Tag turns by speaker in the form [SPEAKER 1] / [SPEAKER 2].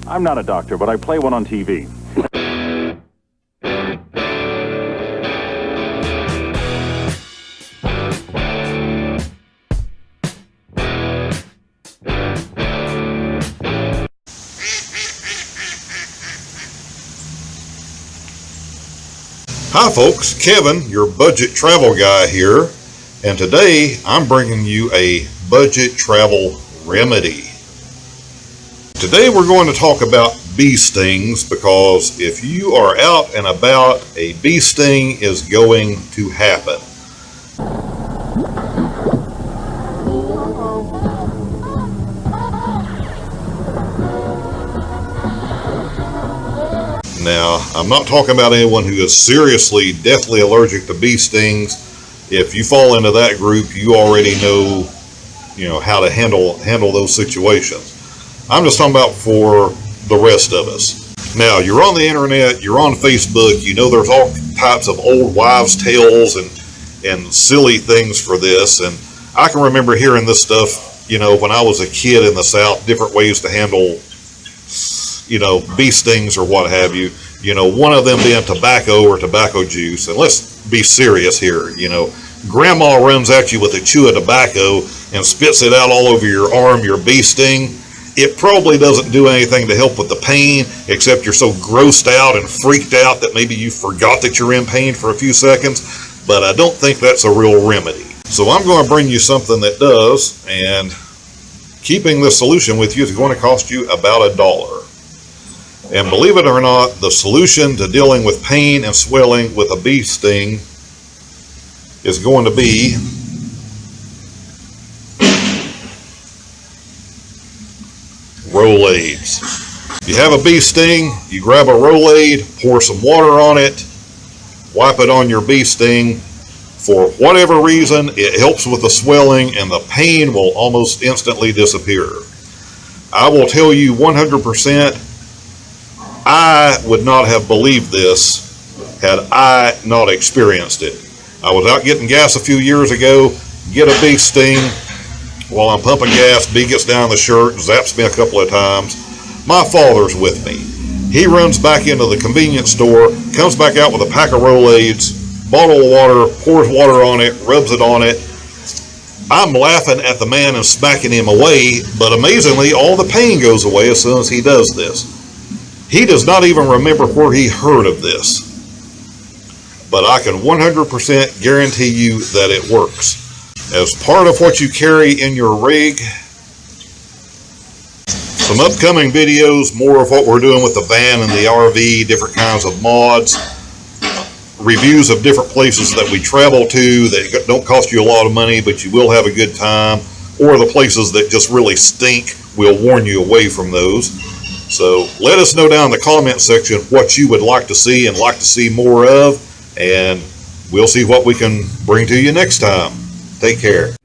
[SPEAKER 1] I'm not a doctor, but I play one on TV.
[SPEAKER 2] Hi folks, Kevin, your budget travel guy here, and today I'm bringing you a budget travel remedy. Today we're going to talk about bee stings because if you are out and about, a bee sting is going to happen. Now, I'm not talking about anyone who is seriously, deathly allergic to bee stings. If you fall into that group, you already know, how to handle those situations. I'm just talking about for the rest of us. Now, you're on the internet, you're on Facebook, there's all types of old wives' tales and silly things for this. And I can remember hearing this stuff, when I was a kid in the South, different ways to handle bee stings or what have you. One of them being tobacco or tobacco juice. And let's be serious here. Grandma runs at you with a chew of tobacco and spits it out all over your arm, your bee sting. It probably doesn't do anything to help with the pain, except you're so grossed out and freaked out that maybe you forgot that you're in pain for a few seconds. But I don't think that's a real remedy. So I'm going to bring you something that does, and keeping this solution with you is going to cost you about $1. And believe it or not, the solution to dealing with pain and swelling with a bee sting is going to be Rolaids. If you have a bee sting, you grab a Rolaid, pour some water on it, wipe it on your bee sting. For whatever reason, it helps with the swelling and the pain will almost instantly disappear. I will tell you 100%, I would not have believed this had I not experienced it. I was out getting gas a few years ago, get a bee sting. While I'm pumping gas, bee gets down the shirt, zaps me a couple of times. My father's with me. He runs back into the convenience store, comes back out with a pack of Rolaids, bottle of water, pours water on it, rubs it on it. I'm laughing at the man and smacking him away, but amazingly, all the pain goes away as soon as he does this. He does not even remember where he heard of this, but I can 100% guarantee you that it works. As part of what you carry in your rig, some upcoming videos, more of what we're doing with the van and the RV, different kinds of mods, reviews of different places that we travel to that don't cost you a lot of money, but you will have a good time, or the places that just really stink, we'll warn you away from those. So let us know down in the comment section what you would like to see and like to see more of, and we'll see what we can bring to you next time. Take care.